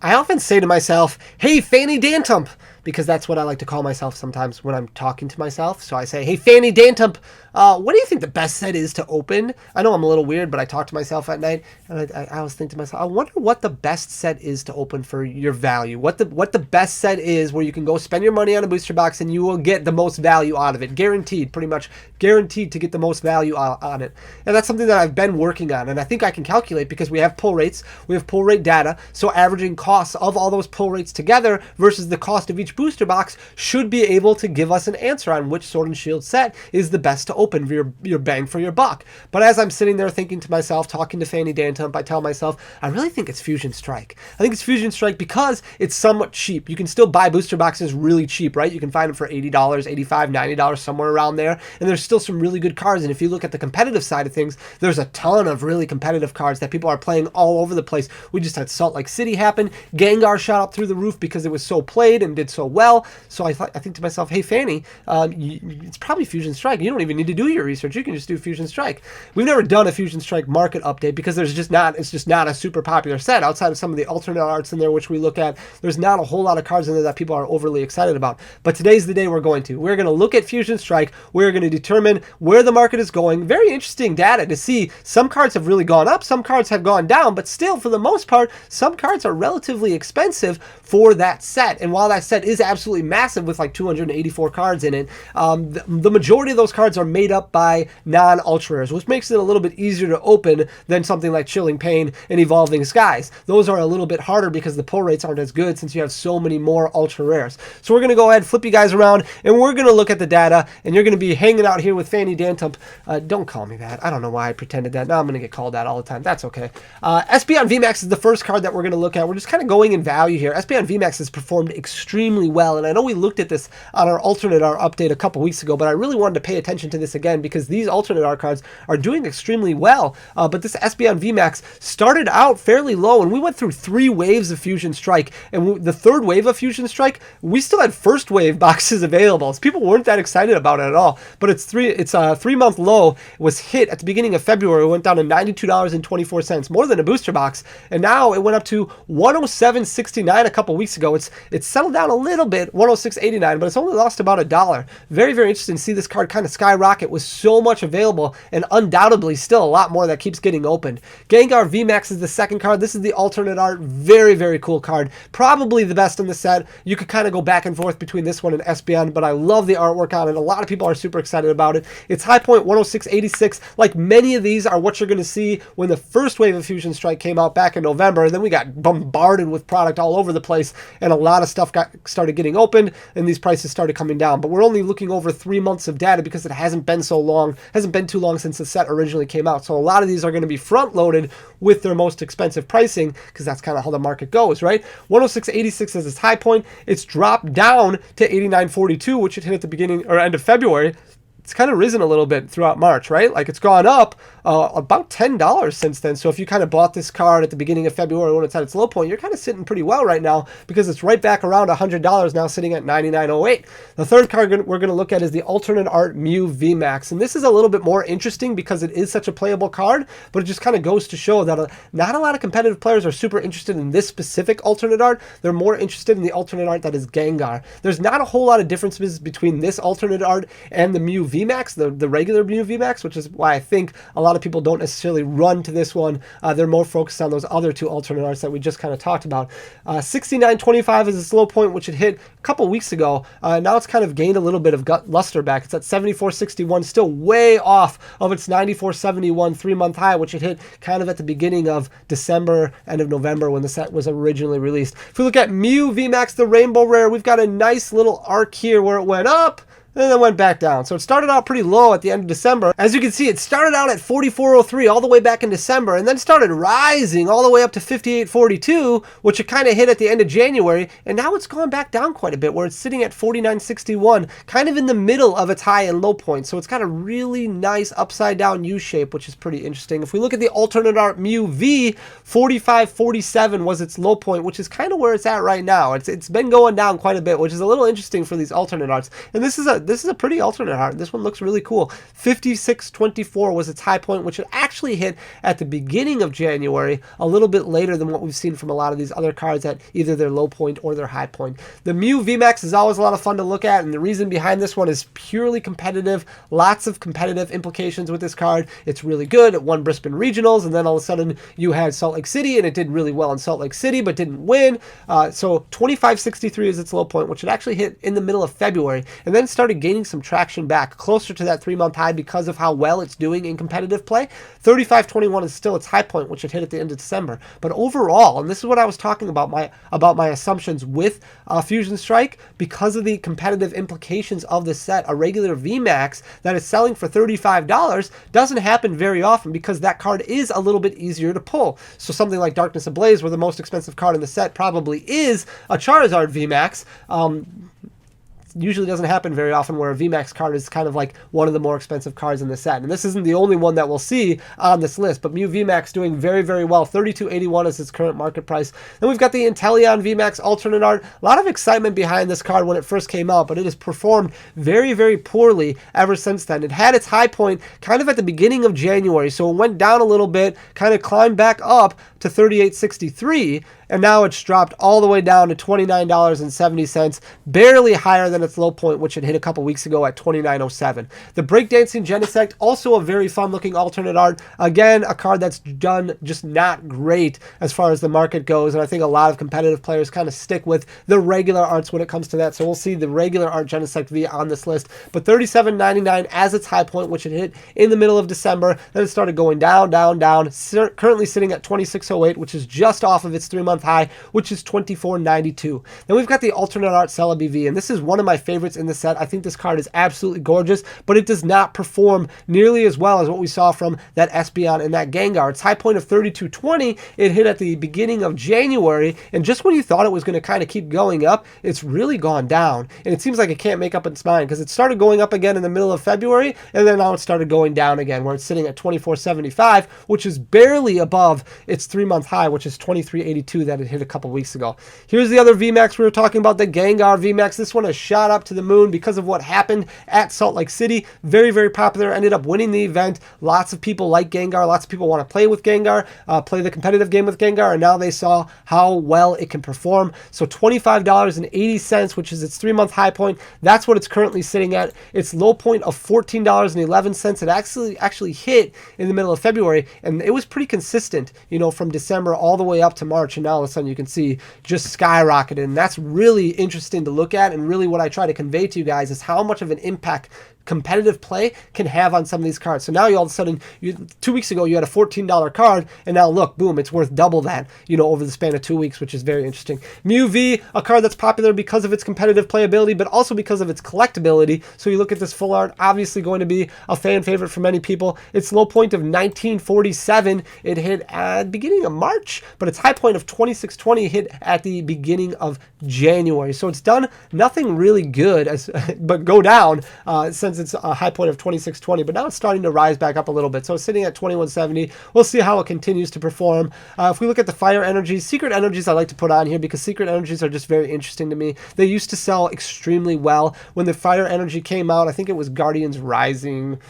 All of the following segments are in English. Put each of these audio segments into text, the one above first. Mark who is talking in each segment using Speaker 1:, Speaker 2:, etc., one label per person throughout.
Speaker 1: I often say to myself, hey, Fanny Phantump, because that's what I like to call myself sometimes when I'm talking to myself. So I say, hey, Fanny Phantump, what do you think the best set is to open? I know I'm a little weird, but I talk to myself at night, and I always think to myself, I wonder what the best set is to open for your value. What the best set is where you can go spend your money on a booster box and you will get the most value out of it. Guaranteed, pretty much guaranteed to get the most value on it. And that's something that I've been working on, and I think I can calculate because we have pull rates, we have pull rate data, so averaging costs of all those pull rates together versus the cost of each booster box should be able to give us an answer on which Sword and Shield set is the best to open for your bang for your buck. But as I'm sitting there thinking to myself, talking to Fanny Phantump, I tell myself, I really think it's Fusion Strike. I think it's Fusion Strike because it's somewhat cheap. You can still buy booster boxes really cheap, right? You can find them for $80, $85, $90, somewhere around there, and there's still some really good cards. And if you look at the competitive side of things, there's a ton of really competitive cards that people are playing all over the place. We just had Salt Lake City happen. Gengar shot up through the roof because it was so played and did so well. So I think to myself, hey, Fanny, it's probably Fusion Strike. You don't even need to do your research. You can just do Fusion Strike. We've never done a Fusion Strike market update because it's just not a super popular set outside of some of the alternate arts in there, which we look at. There's not a whole lot of cards in there that people are overly excited about. But today's the day we're going to. We're going to look at Fusion Strike. We're going to determine where the market is going. Very interesting data to see. Some cards have really gone up. Some cards have gone down. But still, for the most part, some cards are relatively expensive for that set. And while that set is absolutely massive with like 284 cards in it, the majority of those cards are made up by non-ultra rares, which makes it a little bit easier to open than something like Chilling Pain and Evolving Skies. Those are a little bit harder because the pull rates aren't as good since you have so many more ultra rares. So we're going to go ahead, flip you guys around, and we're going to look at the data, and you're going to be hanging out here with Fanny Phantump. Don't call me that. I don't know why I pretended that. Now I'm going to get called that all the time. That's okay. Espeon V-Max is the first card that we're going to look at. We're just kind of going in value here. Espeon V-Max has performed extremely well, and I know we looked at this on our alternate art update a couple weeks ago, but I really wanted to pay attention to this again because these alternate art cards are doing extremely well. But this Espeon V-Max started out fairly low, and we went through 3 waves of Fusion Strike, and the third wave of Fusion Strike, we still had first wave boxes available. So people weren't that excited about it at all. But it's a 3-month low was hit at the beginning of February. It went down to $92.24, more than a booster box, and now it went up to $107.69 a couple weeks ago. It's settled down a little bit, $106.89, but it's only lost about $1. Very, very interesting to see this card kind of skyrocket with so much available, and undoubtedly still a lot more that keeps getting opened. Gengar V-Max is the second card. This is the alternate art. Very, very cool card. Probably the best in the set. You could kind of go back and forth between this one and Espeon, but I love the artwork on it. A lot of people are super excited about it. Its high point, 106.86. Like many of these are what you're going to see when the first wave of Fusion Strike came out back in November, and then we got bombarded with product all over the place, and a lot of stuff started getting opened, and these prices started coming down. But we're only looking over 3 months of data because it hasn't been too long since the set originally came out. So a lot of these are going to be front loaded with their most expensive pricing because that's kind of how the market goes, right? 106.86 is its high point. It's dropped down to 89.42, which it hit at the beginning or end of February. It's kind of risen a little bit throughout March, right? Like it's gone up about $10 since then. So if you kind of bought this card at the beginning of February when it's at its low point, you're kind of sitting pretty well right now because it's right back around $100 now, sitting at $99.08. The third card we're going to look at is the alternate art Mew V-Max. And this is a little bit more interesting because it is such a playable card, but it just kind of goes to show that not a lot of competitive players are super interested in this specific alternate art. They're more interested in the alternate art that is Gengar. There's not a whole lot of differences between this alternate art and the Mew V-Max, the regular Mew V-Max, which is why I think a lot of people don't necessarily run to this one. They're more focused on those other 2 alternate arts that we just kind of talked about. 69.25 is its low point, which it hit a couple weeks ago. Now it's kind of gained a little bit of luster back. It's at 74.61, still way off of its 94.71 3-month high, which it hit kind of at the beginning of December, end of November when the set was originally released. If we look at Mew VMAX, the Rainbow Rare, we've got a nice little arc here where it went up, and then went back down. So it started out pretty low at the end of December. As you can see, it started out at 44.03 all the way back in December, and then started rising all the way up to 58.42, which it kind of hit at the end of January, and now it's gone back down quite a bit, where it's sitting at 49.61, kind of in the middle of its high and low point. So it's got a really nice upside down U shape, which is pretty interesting. If we look at the alternate art Mew V, 45.47 was its low point, which is kind of where it's at right now. It's been going down quite a bit, which is a little interesting for these alternate arts. And this is this is a pretty alternate art. This one looks really cool. 5624 was its high point, which it actually hit at the beginning of January, a little bit later than what we've seen from a lot of these other cards at either their low point or their high point. The Mew V-Max is always a lot of fun to look at, and the reason behind this one is purely competitive. Lots of competitive implications with this card. It's really good. It won Brisbane Regionals, and then all of a sudden you had Salt Lake City, and it did really well in Salt Lake City, but didn't win. So 2563 is its low point, which it actually hit in the middle of February, and then started gaining some traction back closer to that 3-month high because of how well it's doing in competitive play. 3521 is still its high point, which it hit at the end of December. But overall, and this is what I was talking about my assumptions with Fusion Strike, because of the competitive implications of the set, a regular VMAX that is selling for $35 doesn't happen very often because that card is a little bit easier to pull. So something like Darkness Ablaze, where the most expensive card in the set probably is a Charizard VMAX, usually doesn't happen very often, where a VMAX card is kind of like one of the more expensive cards in the set. And this isn't the only one that we'll see on this list, but Mew VMAX doing very, very well. 3281 is its current market price. Then we've got the Inteleon VMAX alternate art. A lot of excitement behind this card when it first came out, but it has performed very, very poorly ever since then. It had its high point kind of at the beginning of January, so it went down a little bit, kind of climbed back up to 3863, and now it's dropped all the way down to $29.70, barely higher than its low point, which it hit a couple weeks ago at $29.07. The Breakdancing Genesect, also a very fun looking alternate art. Again, a card that's done just not great as far as the market goes, and I think a lot of competitive players kind of stick with the regular arts when it comes to that, so we'll see the regular art Genesect V on this list. But $37.99 as its high point, which it hit in the middle of December. Then it started going down, currently sitting at $26.08, which is just off of its 3-month high, which is $24.92. Then we've got the alternate art Celebi V, and this is one of my favorites in the set. I think this card is absolutely gorgeous, but it does not perform nearly as well as what we saw from that Espeon and that Gengar. Its high point of 3220, it hit at the beginning of January, and just when you thought it was going to kind of keep going up, it's really gone down, and it seems like it can't make up its mind, because it started going up again in the middle of February, and then now it started going down again, where it's sitting at $24.75, which is barely above its 3-month high, which is $23.82 that it hit a couple weeks ago. Here's the other VMAX we were talking about, the Gengar VMAX. This one has shot up to the moon because of what happened at Salt Lake City. Very, very popular, ended up winning the event. Lots of people like Gengar. Lots of people want to play with Gengar, play the competitive game with Gengar, and now they saw how well it can perform. So $25.80, which is its 3-month high point. That's what it's currently sitting at. Its low point of $14.11. It actually hit in the middle of February, and it was pretty consistent, from December all the way up to March, and now all of a sudden you can see just skyrocketed, and that's really interesting to look at, and really what I try to convey to you guys is how much of an impact competitive play can have on some of these cards. So now you all of a sudden, 2 weeks ago you had a $14 card, and now look, boom, it's worth double that, over the span of 2 weeks, which is very interesting. Mew V, a card that's popular because of its competitive playability, but also because of its collectability. So you look at this full art, obviously going to be a fan favorite for many people. Its low point of 1947, it hit at the beginning of March, but its high point of 2620 hit at the beginning of January. So it's done nothing really good, but go down since its high point of 2620, but now it's starting to rise back up a little bit. So it's sitting at 2170. We'll see how it continues to perform. If we look at the fire energies, secret energies I like to put on here because secret energies are just very interesting to me. They used to sell extremely well. When the fire energy came out, I think it was Guardians Rising,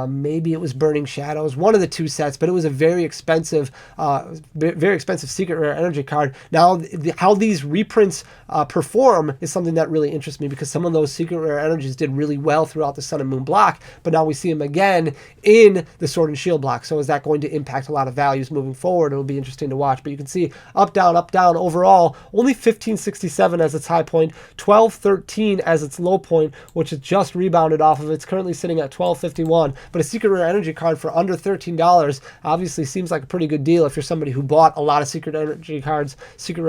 Speaker 1: maybe it was Burning Shadows, one of the two sets, but it was a very expensive secret rare energy card. Now, how these reprints perform is something that really interests me, because some of those secret rare energies did really well throughout the Sun and Moon block, but now we see them again in the Sword and Shield block. So is that going to impact a lot of values moving forward? It'll be interesting to watch, but you can see up, down, overall, only 1567 as its high point, 1213 as its low point, which is just rebounded off of. It's currently sitting at 1251. But a secret rare energy card for under $13 obviously seems like a pretty good deal if you're somebody who bought a lot of secret rare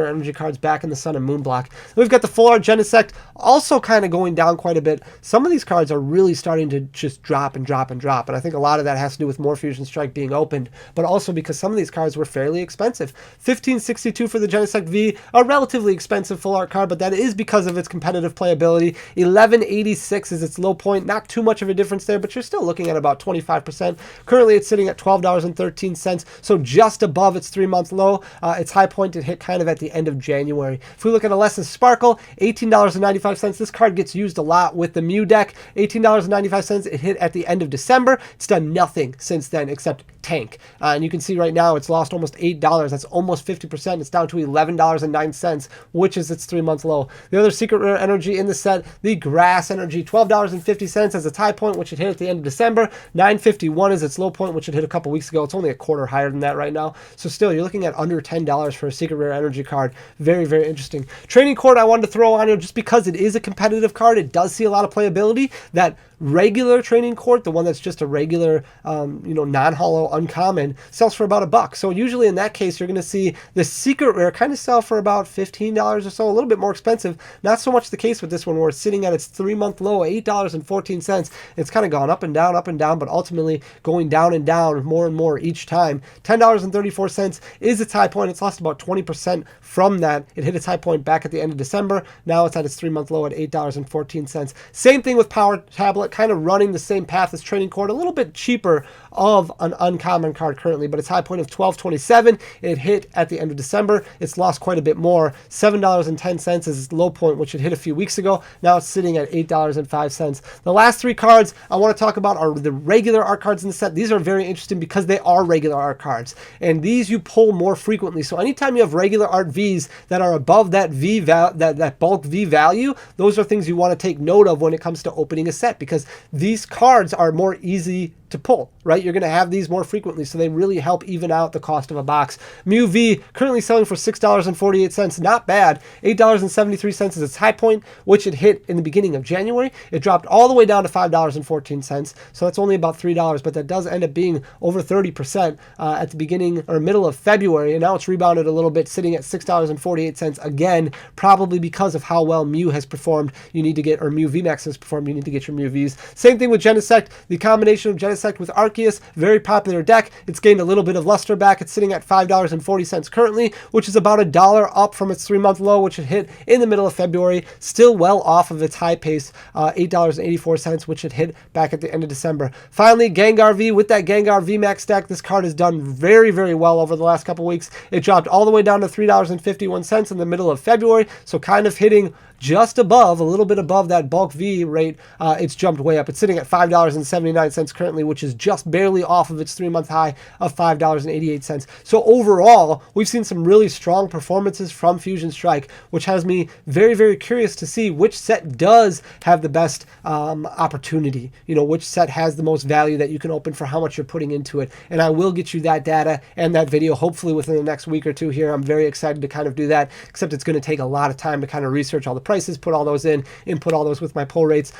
Speaker 1: energy cards back in the Sun and Moon block. Then we've got the full art Genesect, also kind of going down quite a bit. Some of these cards are really starting to just drop, and I think a lot of that has to do with more Fusion Strike being opened, but also because some of these cards were fairly expensive. 1562 for the Genesect V, a relatively expensive full art card, but that is because of its competitive playability. 1186 is its low point, not too much of a difference there, but you're still looking sitting at about 25%. Currently, it's sitting at $12.13, so just above its 3-month low. Its high point it hit kind of at the end of January. If we look at a Lesson Sparkle, $18.95. This card gets used a lot with the Mew deck. $18.95. It hit at the end of December. It's done nothing since then except tank. And you can see right now it's lost almost $8. That's almost 50%. It's down to $11.09, which is its 3-month low. The other secret rare energy in the set, the Grass Energy, $12.50 as its high point, which it hit at the end of December. $9.51 is its low point, which it hit a couple weeks ago. It's only a quarter higher than that right now. So still, you're looking at under $10 for a secret rare energy card. Very, very interesting. Training Court I wanted to throw on here just because it is a competitive card. It does see a lot of playability. That regular Training Court, the one that's just a regular, non-hollow uncommon, sells for about $1. So usually in that case, you're going to see the secret rare kind of sell for about $15 or so, a little bit more expensive. Not so much the case with this one, where it's sitting at its 3-month low, $8.14. It's kind of gone up and down, but ultimately going down and down more and more each time. $10.34 is its high point. It's lost about 20% from that. It hit its high point back at the end of December. Now it's at its 3-month low at $8.14. Same thing with Power Tablet, kind of running the same path as Training Court, a little bit cheaper of an uncommon card currently, but its high point of $12.27. It hit at the end of December. It's lost quite a bit more. $7.10 is its low point, which it hit a few weeks ago. Now it's sitting at $8.05. The last 3 cards I want to talk about are the regular art cards in the set. These are very interesting because they are regular art cards, and these you pull more frequently. So anytime you have regular art Vs that are above that that bulk V value, those are things you want to take note of when it comes to opening a set, because these cards are more easy to pull, right? You're going to have these more frequently, so they really help even out the cost of a box. Mew V currently selling for $6.48. Not bad. $8.73 is its high point, which it hit in the beginning of January. It dropped all the way down to $5.14, so that's only about $3, but that does end up being over 30% at the beginning or middle of February, and now it's rebounded a little bit, sitting at $6.48 again, probably because of how well Mew has performed. You need to get, or Mew V-Max has performed, you need to get your Mew Vs. Same thing with Genesect. The combination of Genesect with Arceus, very popular deck. It's gained a little bit of luster back. It's sitting at $5.40 currently, which is about $1 up from its 3-month low, which it hit in the middle of February. Still well off of its high pace, $8.84, which it hit back at the end of December. Finally, Gengar V. With that Gengar V-Max deck, this card has done very, very well over the last couple weeks. It dropped all the way down to $3.51 in the middle of February, so kind of hitting just above, a little bit above that bulk V rate. It's jumped way up. It's sitting at $5.79 currently, which is just barely off of its 3-month high of $5.88. So overall, we've seen some really strong performances from Fusion Strike, which has me very, very curious to see which set does have the best opportunity. Which set has the most value that you can open for how much you're putting into it. And I will get you that data and that video hopefully within the next week or two here. I'm very excited to kind of do that, except it's going to take a lot of time to kind of research all the prices, put all those in, input all those with my pull rates.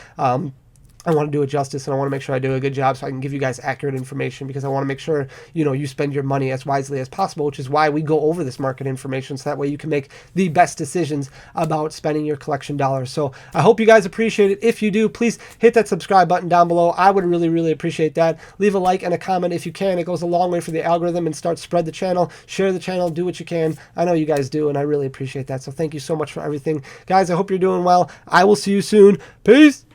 Speaker 1: I want to do it justice, and I want to make sure I do a good job so I can give you guys accurate information, because I want to make sure, you spend your money as wisely as possible, which is why we go over this market information, so that way you can make the best decisions about spending your collection dollars. So I hope you guys appreciate it. If you do, please hit that subscribe button down below. I would really, really appreciate that. Leave a like and a comment if you can. It goes a long way for the algorithm, and spread the channel, share the channel, do what you can. I know you guys do, and I really appreciate that. So thank you so much for everything. Guys, I hope you're doing well. I will see you soon. Peace!